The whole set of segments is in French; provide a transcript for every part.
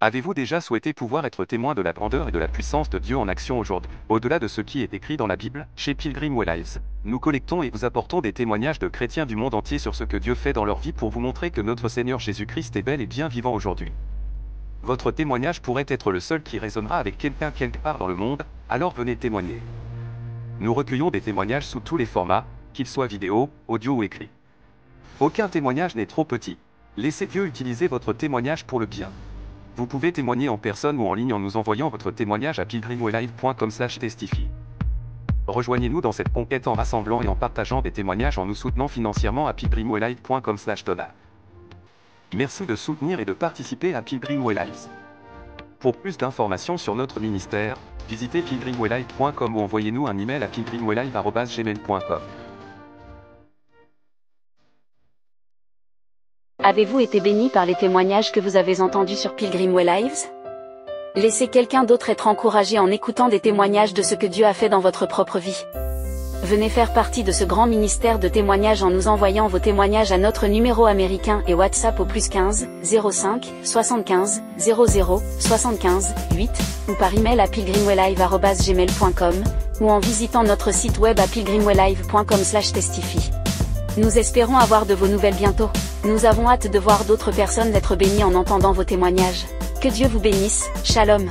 Avez-vous déjà souhaité pouvoir être témoin de la grandeur et de la puissance de Dieu en action aujourd'hui, au-delà de ce qui est écrit dans la Bible? Chez Pilgrim Way Lives, nous collectons et vous apportons des témoignages de chrétiens du monde entier sur ce que Dieu fait dans leur vie pour vous montrer que notre Seigneur Jésus-Christ est bel et bien vivant aujourd'hui. Votre témoignage pourrait être le seul qui résonnera avec quelqu'un quelque part dans le monde, alors venez témoigner. Nous recueillons des témoignages sous tous les formats, qu'ils soient vidéo, audio ou écrit. Aucun témoignage n'est trop petit. Laissez Dieu utiliser votre témoignage pour le bien. Vous pouvez témoigner en personne ou en ligne en nous envoyant votre témoignage à pilgrimwaylive.com/testify. Rejoignez-nous dans cette conquête en rassemblant et en partageant des témoignages en nous soutenant financièrement à pilgrimwaylive.com/donat. Merci de soutenir et de participer à Pilgrim Way Lives. Pour plus d'informations sur notre ministère, visitez pilgrimwaylive.com ou envoyez-nous un email à pilgrimwaylive@gmail.com. Avez-vous été béni par les témoignages que vous avez entendus sur Pilgrim Way Lives? Laissez quelqu'un d'autre être encouragé en écoutant des témoignages de ce que Dieu a fait dans votre propre vie. Venez faire partie de ce grand ministère de témoignages en nous envoyant vos témoignages à notre numéro américain et WhatsApp au +15 05 75 00 75 8 ou par email à pilgrimwaylive@gmail.com ou en visitant notre site web à pilgrimwaylive.com/testify. Nous espérons avoir de vos nouvelles bientôt. Nous avons hâte de voir d'autres personnes être bénies en entendant vos témoignages. Que Dieu vous bénisse, Shalom.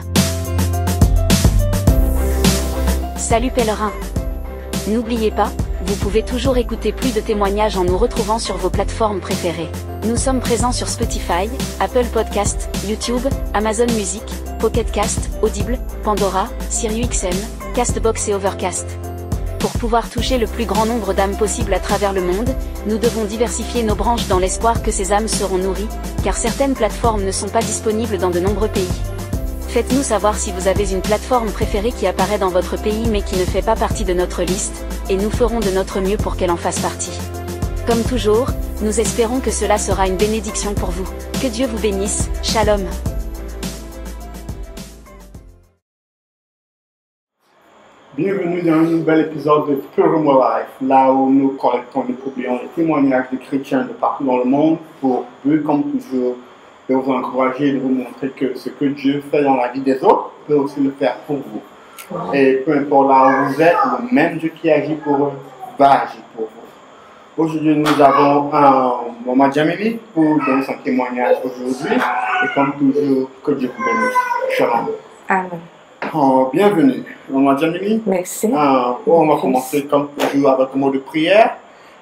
Salut pèlerins. N'oubliez pas, vous pouvez toujours écouter plus de témoignages en nous retrouvant sur vos plateformes préférées. Nous sommes présents sur Spotify, Apple Podcast, YouTube, Amazon Music, Pocket Cast, Audible, Pandora, SiriusXM, Castbox et Overcast. Pour pouvoir toucher le plus grand nombre d'âmes possible à travers le monde, nous devons diversifier nos branches dans l'espoir que ces âmes seront nourries, car certaines plateformes ne sont pas disponibles dans de nombreux pays. Faites-nous savoir si vous avez une plateforme préférée qui apparaît dans votre pays mais qui ne fait pas partie de notre liste, et nous ferons de notre mieux pour qu'elle en fasse partie. Comme toujours, nous espérons que cela sera une bénédiction pour vous. Que Dieu vous bénisse, Shalom. Bienvenue dans un nouvel épisode de Pilgrim Way Life, là où nous collectons et publions les témoignages de chrétiens de partout dans le monde pour but, comme toujours, de vous encourager et de vous montrer que ce que Dieu fait dans la vie des autres peut aussi le faire pour vous. Et peu importe là où vous êtes, le même Dieu qui agit pour eux va agir pour vous. Aujourd'hui, nous avons Maman Jamili pour donner son témoignage aujourd'hui. Et comme toujours, que Dieu vous bénisse. Shalom. Amen. Bienvenue, Maman Jamili. Merci. On va commencer comme toujours avec un mot de prière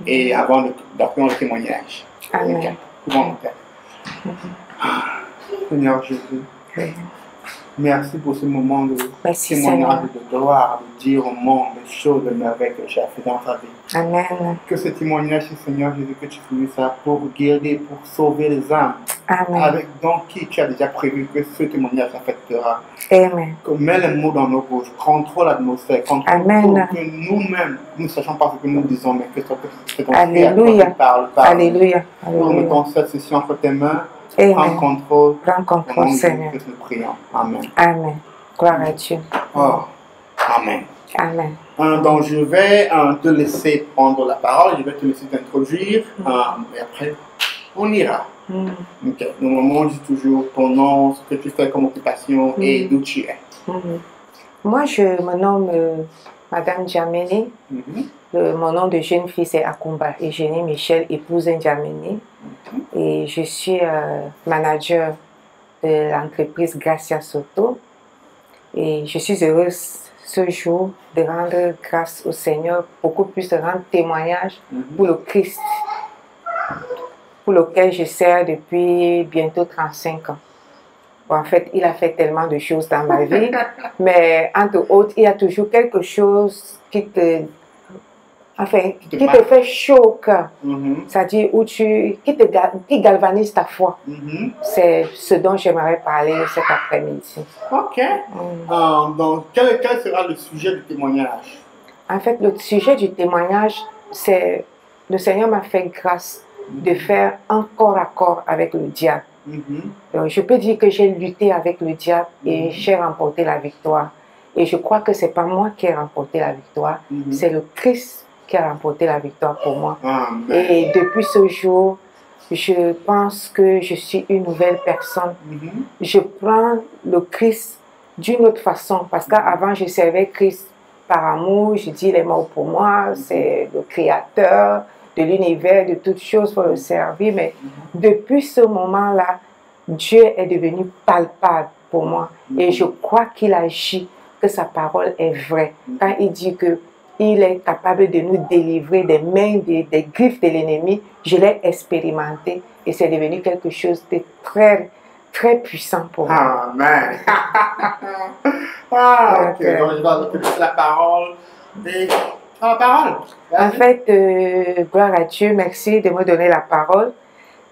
et avant d'apprendre le témoignage. Amen. Comment on fait? Seigneur Jésus, merci pour ce moment de témoignage de gloire, de dire au monde les choses de merveille que tu as fait dans ta vie. Amen. Que ce témoignage, Seigneur Jésus, que tu finis ça pour guérir, pour sauver les âmes. Amen. Avec donc qui tu as déjà prévu que ce témoignage affectera. Amen. Que mets les mots dans nos bouches, contrôle l'atmosphère, contrôle Amen. tout, que nous-mêmes, nous ne sachons pas ce que nous disons, mais que c'est ton Alléluia. parle. Alléluia. Nous mettons cette session entre tes mains. Amen. Prends contrôle. Prends contrôle, Seigneur. Nous prions. Amen. Amen. Gloire à Dieu. Oh. Amen. Amen. Donc je vais te laisser prendre la parole, je vais te laisser t'introduire, et après on ira. Ok. Normalement on dit toujours ton nom, ce que tu fais comme occupation et d'où tu es. Moi je me nomme Madame Jamili. Mon nom de jeune fille c'est Akumba Eugénie Michel, épouse Jamili. Et je suis manager de l'entreprise Gracia Soto. Et je suis heureuse ce jour de rendre grâce au Seigneur, beaucoup plus de rendre témoignage pour le Christ, pour lequel je sers depuis bientôt 35 ans. Bon, en fait, il a fait tellement de choses dans ma vie, mais entre autres, il y a toujours quelque chose qui te fait chaud au cœur, c'est-à-dire qui galvanise ta foi. C'est ce dont j'aimerais parler cet après-midi. Ok. Donc, quel sera le sujet du témoignage? En fait, le sujet du témoignage, c'est le Seigneur m'a fait grâce de faire un corps à corps avec le diable. Donc, je peux dire que j'ai lutté avec le diable et j'ai remporté la victoire. Et je crois que ce n'est pas moi qui ai remporté la victoire, c'est le Christ qui a remporté la victoire pour moi. Et depuis ce jour, je pense que je suis une nouvelle personne. Je prends le Christ d'une autre façon, parce qu'avant, je servais Christ par amour, je dis les mots pour moi, c'est le créateur de l'univers, de toutes choses pour le servir, mais depuis ce moment-là, Dieu est devenu palpable pour moi et je crois qu'il agit, que sa parole est vraie. Quand il dit qu'il est capable de nous délivrer des mains, des griffes de l'ennemi, je l'ai expérimenté et c'est devenu quelque chose de très, très puissant pour moi. Amen. Ah, ok. Donc, je vais écouter la parole. La parole. En fait, gloire à Dieu, merci de me donner la parole.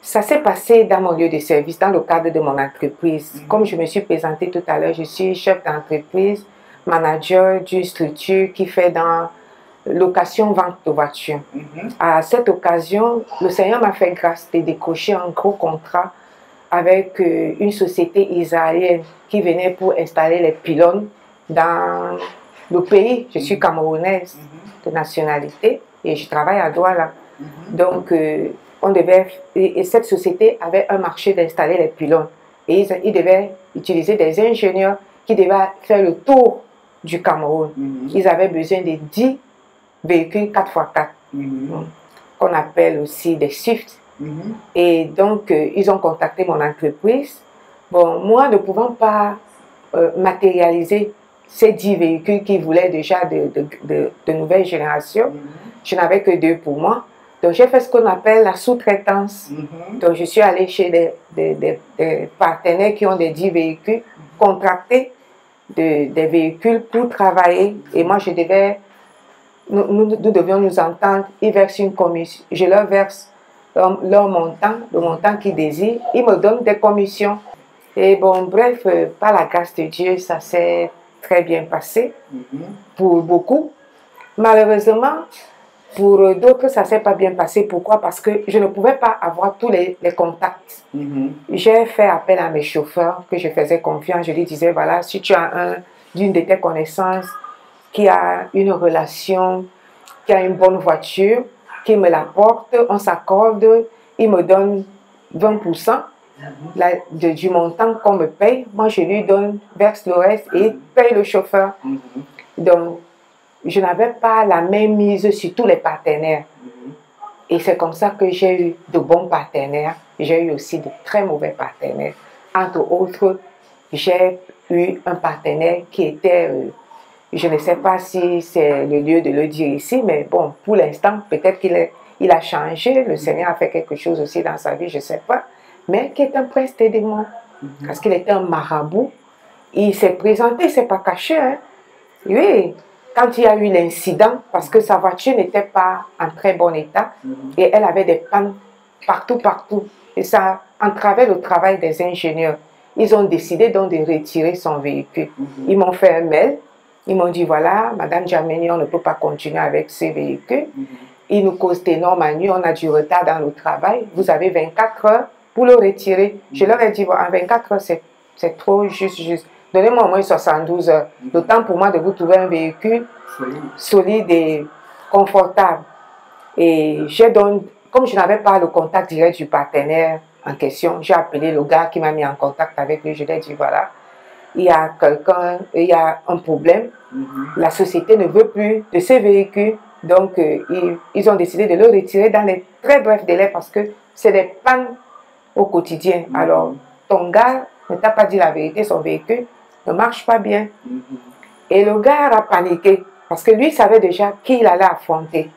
Ça s'est passé dans mon lieu de service, dans le cadre de mon entreprise. Comme je me suis présentée tout à l'heure, je suis chef d'entreprise, manager d'une structure qui fait dans location-vente de voitures. À cette occasion, le Seigneur m'a fait grâce de décrocher un gros contrat avec une société israélienne qui venait pour installer les pylônes dans le pays. Je suis camerounaise de nationalité et je travaille à Douala. Donc, et cette société avait un marché d'installer les pylônes. Et ils devaient utiliser des ingénieurs qui devaient faire le tour du Cameroun. Ils avaient besoin de 10 véhicules 4x4, qu'on appelle aussi des Swift. Et donc, ils ont contacté mon entreprise. Bon, moi, ne pouvant pas matérialiser ces 10 véhicules qui voulaient déjà de nouvelles générations, je n'avais que 2 pour moi. Donc, j'ai fait ce qu'on appelle la sous-traitance. Donc, je suis allée chez des partenaires qui ont des 10 véhicules, contracter des véhicules pour travailler. Et moi, nous devions nous entendre. Ils versent une commission. Je leur verse leur montant, le montant qu'ils désirent. Ils me donnent des commissions. Et bon, bref, par la grâce de Dieu, ça s'est très bien passé pour beaucoup. Malheureusement, pour d'autres, ça ne s'est pas bien passé. Pourquoi? Parce que je ne pouvais pas avoir tous les contacts. J'ai fait appel à mes chauffeurs que je faisais confiance. Je lui disais, voilà, si tu as d'une de tes connaissances qui a une relation, qui a une bonne voiture, qui me l'apporte, on s'accorde, il me donne 20% du montant qu'on me paye. Moi, je lui donne, verse le reste et il paye le chauffeur. Donc, je n'avais pas la même mise sur tous les partenaires. Et c'est comme ça que j'ai eu de bons partenaires. J'ai eu aussi de très mauvais partenaires. Entre autres, j'ai eu un partenaire qui était, je ne sais pas si c'est le lieu de le dire ici, mais bon, pour l'instant, peut-être qu'il a changé. Le Seigneur a fait quelque chose aussi dans sa vie, je ne sais pas. Mais qui est un prince des démons. Parce qu'il était un marabout. Il s'est présenté, il ne s'est pas caché. Hein. Oui. Quand il y a eu l'incident, parce que sa voiture n'était pas en très bon état et elle avait des pannes partout. Et ça entravait le travail des ingénieurs. Ils ont décidé donc de retirer son véhicule. Ils m'ont fait un mail. Ils m'ont dit, voilà, Madame Djameni, on ne peut pas continuer avec ces véhicules. Ils nous causent d'énormes ennuis, on a du retard dans le travail. Vous avez 24 heures pour le retirer. Je leur ai dit, bon, en 24 heures, c'est trop juste. Donnez-moi au moins 72 heures. Le temps pour moi de vous trouver un véhicule solide et confortable. Et comme je n'avais pas le contact direct du partenaire en question, j'ai appelé le gars qui m'a mis en contact avec lui. Je lui ai dit, voilà, il y a un problème. La société ne veut plus de ces véhicules. Donc, ils ont décidé de le retirer dans les très brefs délais parce que c'est des pannes au quotidien. Alors, ton gars ne t'a pas dit la vérité, son véhicule ne marche pas bien. Et le gars a paniqué parce que lui savait déjà qui il allait affronter.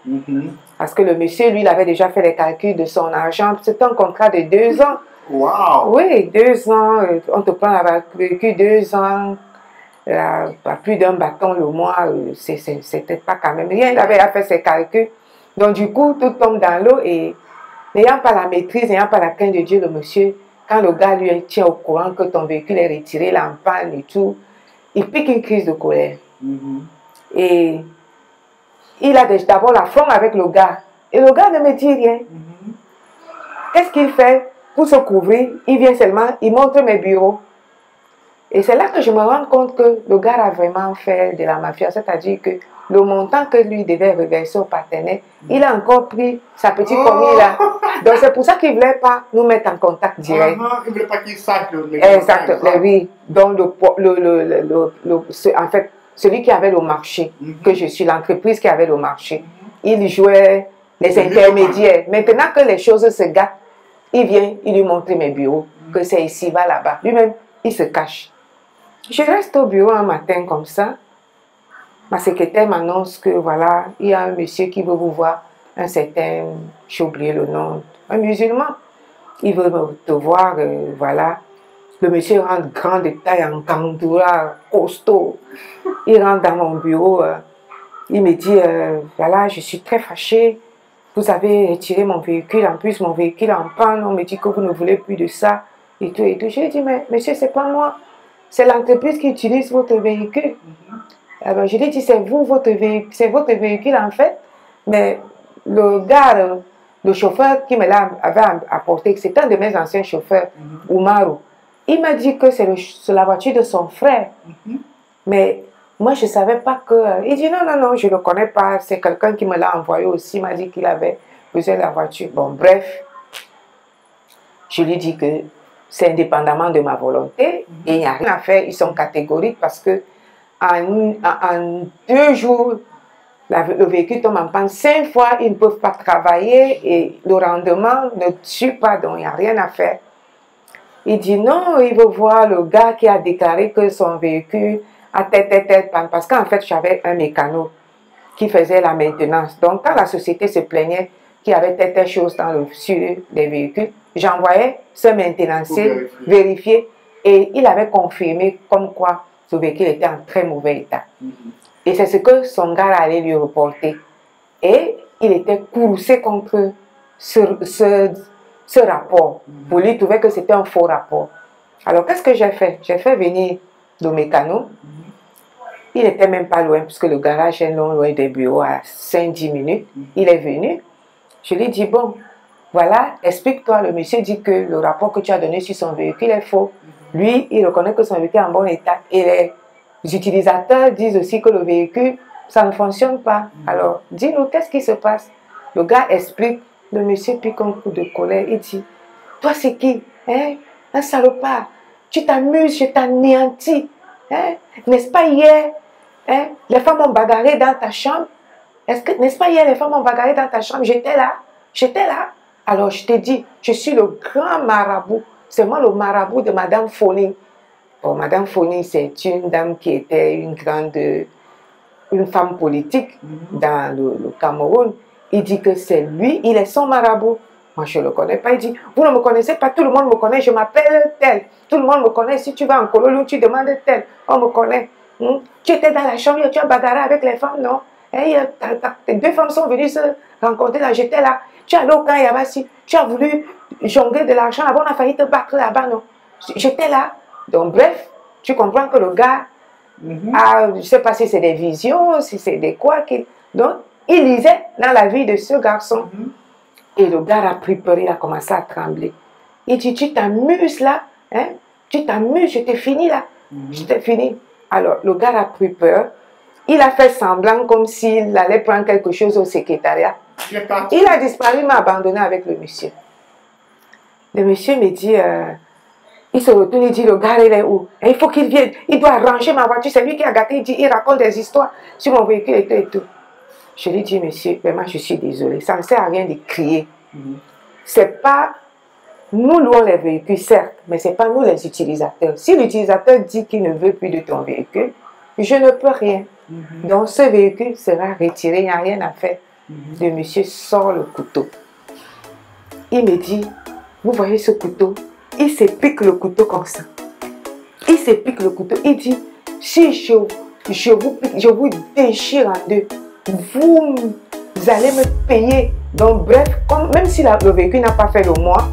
Parce que le monsieur, lui, il avait déjà fait les calculs de son argent. C'était un contrat de 2 ans. Wow! Oui, 2 ans. On te prend avec véhicule 2 ans. À plus d'un bâton le mois, c'était pas quand même rien. Il avait fait ses calculs. Donc, du coup, tout tombe dans l'eau et n'ayant pas la maîtrise, n'ayant pas la crainte de Dieu, le monsieur, quand le gars lui tient au courant que ton véhicule est retiré, il est en panne et tout, il pique une crise de colère. Et il a d'abord la fronde avec le gars. Et le gars ne me dit rien. Qu'est-ce qu'il fait pour se couvrir? Il vient seulement, il montre mes bureaux. Et c'est là que je me rends compte que le gars a vraiment fait de la mafia. C'est-à-dire que le montant que lui devait reverser au partenaire, il a encore pris sa petite commis là. Donc c'est pour ça qu'il ne voulait pas nous mettre en contact direct. Il ne voulait pas qu'il sache le Exactement, oui. Donc en fait, celui qui avait le marché, que je suis, l'entreprise qui avait le marché, il jouait les intermédiaires. Maintenant que les choses se gâtent, il vient, il lui montre mes bureaux, que c'est ici, va là-bas. Lui-même, il se cache. Je reste au bureau un matin comme ça. Ma secrétaire m'annonce que voilà, il y a un monsieur qui veut vous voir, un certain, j'ai oublié le nom, un musulman. Il veut te voir, voilà. Le monsieur rentre grand de taille en kandoura, costaud. Il rentre dans mon bureau. Il me dit, voilà, je suis très fâchée. Vous avez retiré mon véhicule. En plus, mon véhicule est en panne. On me dit que vous ne voulez plus de ça. Et tout, et tout. Je lui ai dit, mais monsieur, c'est pas moi. C'est l'entreprise qui utilise votre véhicule. Alors, je lui ai dit, c'est votre véhicule en fait. Mais le gars, le chauffeur qui me l'avait apporté, c'est un de mes anciens chauffeurs, Oumarou. Il m'a dit que c'est la voiture de son frère. Mais moi, je ne savais pas que... Il dit non, non, non, je ne le connais pas. C'est quelqu'un qui me l'a envoyé aussi. Il m'a dit qu'il avait besoin de la voiture. Bon, bref. Je lui dis que c'est indépendamment de ma volonté. Et il n'y a rien à faire. Ils sont catégoriques parce que en 2 jours, le véhicule tombe en panne 5 fois. Ils ne peuvent pas travailler et le rendement ne suit pas. Donc, il n'y a rien à faire. Il dit non, il veut voir le gars qui a déclaré que son véhicule a telle panne. Parce qu'en fait, j'avais un mécano qui faisait la maintenance. Donc, quand la société se plaignait qu'il y avait telle chose sur les véhicules, j'envoyais ce maintenancier vérifier et il avait confirmé comme quoi ce véhicule était en très mauvais état. Et c'est ce que son gars allait lui reporter. Et il était courroucé contre ce rapport. Pour lui, il trouvait que c'était un faux rapport. Alors, qu'est-ce que j'ai fait? J'ai fait venir le mécano. Il n'était même pas loin, puisque le garage est loin des bureaux à 5-10 minutes. Il est venu. Je lui ai dit, bon, voilà, explique-toi. Le monsieur dit que le rapport que tu as donné sur son véhicule est faux. Lui, il reconnaît que son véhicule est en bon état. Et les utilisateurs disent aussi que le véhicule, ça ne fonctionne pas. Alors, dis-nous, qu'est-ce qui se passe? Le gars explique. Le monsieur pique un coup de colère. Il dit, toi c'est qui? Hein? Un salopard. Tu t'amuses, je t'anéantis. Hein? N'est-ce pas hier, hein? Les femmes ont bagarré dans ta chambre? N'est-ce pas hier, les femmes ont bagarré dans ta chambre? J'étais là. J'étais là. Alors je t'ai dit, je suis le grand marabout. C'est moi le marabout de Madame Foning. Bon, Madame Foning, c'est une dame qui était une femme politique dans le Cameroun. Il dit que c'est lui, il est son marabout. Moi, je ne le connais pas. Il dit, vous ne me connaissez pas, tout le monde me connaît, je m'appelle tel. Tout le monde me connaît. Si tu vas en Cololou, tu demandes tel. On me connaît. Tu étais dans la chambre, tu as bagarré avec les femmes, non? Et tes 2 femmes sont venues se rencontrer là, j'étais là. Tu es allé au camp Yabassi, tu as voulu jongler de l'argent, là-bas, on a failli te battre là-bas, non? J'étais là. Donc, bref, tu comprends que le gars, je ne sais pas si c'est des visions, si c'est des quoi. Donc, il lisait dans la vie de ce garçon. Et le gars a pris peur, il a commencé à trembler. Il dit, tu t'amuses là, hein? Tu t'amuses, je t'ai fini là. Je t'ai fini. Alors, le gars a pris peur. Il a fait semblant comme s'il allait prendre quelque chose au secrétariat. Il a disparu, il m'a abandonné avec le monsieur. Le monsieur me dit, il se retourne, il dit, le gars, il est où? Et il faut qu'il vienne, il doit ranger ma voiture. C'est lui qui a gâté, il dit, il raconte des histoires sur mon véhicule et tout. Je lui dis, monsieur, vraiment, je suis désolée. Ça ne sert à rien de crier. C'est pas... Nous louons les véhicules, certes, mais ce n'est pas nous les utilisateurs. Si l'utilisateur dit qu'il ne veut plus de ton véhicule, je ne peux rien. Donc, ce véhicule sera retiré, il n'y a rien à faire. Le monsieur sort le couteau. Il me dit, vous voyez ce couteau? Il se pique le couteau comme ça. Il se pique le couteau. Il dit, si je vous déchire en deux, vous allez me payer. Donc bref, même si le véhicule n'a pas fait le mois,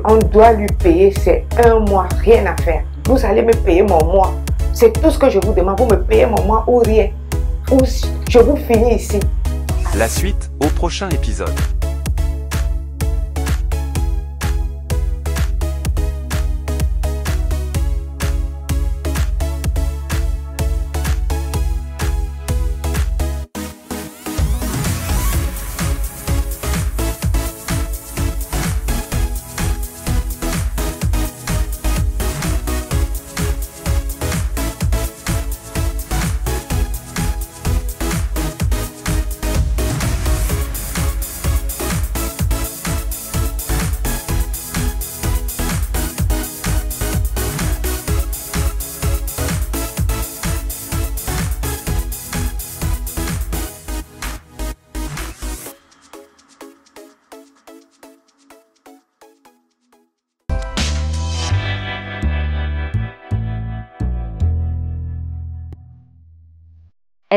on doit lui payer, c'est 1 mois, rien à faire. Vous allez me payer mon mois. C'est tout ce que je vous demande. Vous me payez mon mois ou rien. Ou je vous finis ici. La suite au prochain épisode.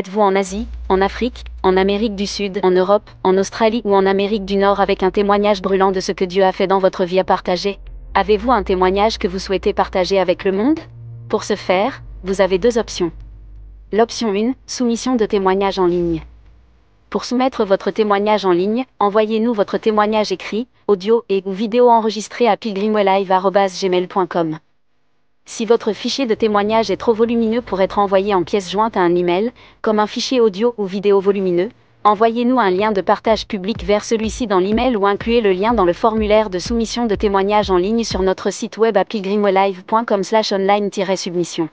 Êtes-vous en Asie, en Afrique, en Amérique du Sud, en Europe, en Australie ou en Amérique du Nord avec un témoignage brûlant de ce que Dieu a fait dans votre vie à partager? Avez-vous un témoignage que vous souhaitez partager avec le monde? Pour ce faire, vous avez deux options. L'option 1, soumission de témoignage en ligne. Pour soumettre votre témoignage en ligne, envoyez-nous votre témoignage écrit, audio et ou vidéo enregistré à pilgrimwaylive@gmail.com. Si votre fichier de témoignage est trop volumineux pour être envoyé en pièce jointe à un email, comme un fichier audio ou vidéo volumineux, envoyez-nous un lien de partage public vers celui-ci dans l'email ou incluez le lien dans le formulaire de soumission de témoignage en ligne sur notre site web à pilgrimwaylive.com/online-submission.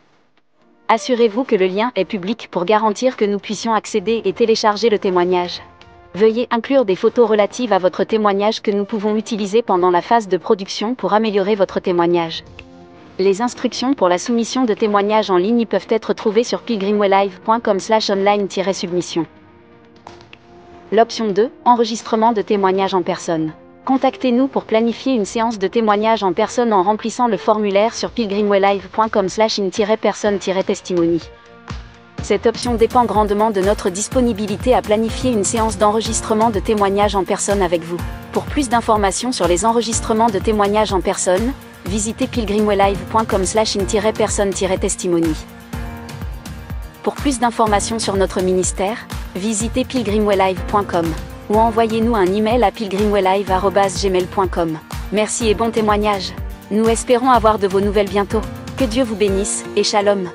Assurez-vous que le lien est public pour garantir que nous puissions accéder et télécharger le témoignage. Veuillez inclure des photos relatives à votre témoignage que nous pouvons utiliser pendant la phase de production pour améliorer votre témoignage. Les instructions pour la soumission de témoignages en ligne peuvent être trouvées sur pilgrimwaylive.com/online-submission. L'option 2, enregistrement de témoignages en personne. Contactez-nous pour planifier une séance de témoignage en personne en remplissant le formulaire sur pilgrimwaylive.com/in-personne-testimony. Cette option dépend grandement de notre disponibilité à planifier une séance d'enregistrement de témoignages en personne avec vous. Pour plus d'informations sur les enregistrements de témoignages en personne, visitez pilgrimwaylive.com/in-personne-testimony. Pour plus d'informations sur notre ministère, visitez pilgrimwaylive.com ou envoyez-nous un email à pilgrimwaylive@gmail.com. Merci et bon témoignage. Nous espérons avoir de vos nouvelles bientôt. Que Dieu vous bénisse et shalom.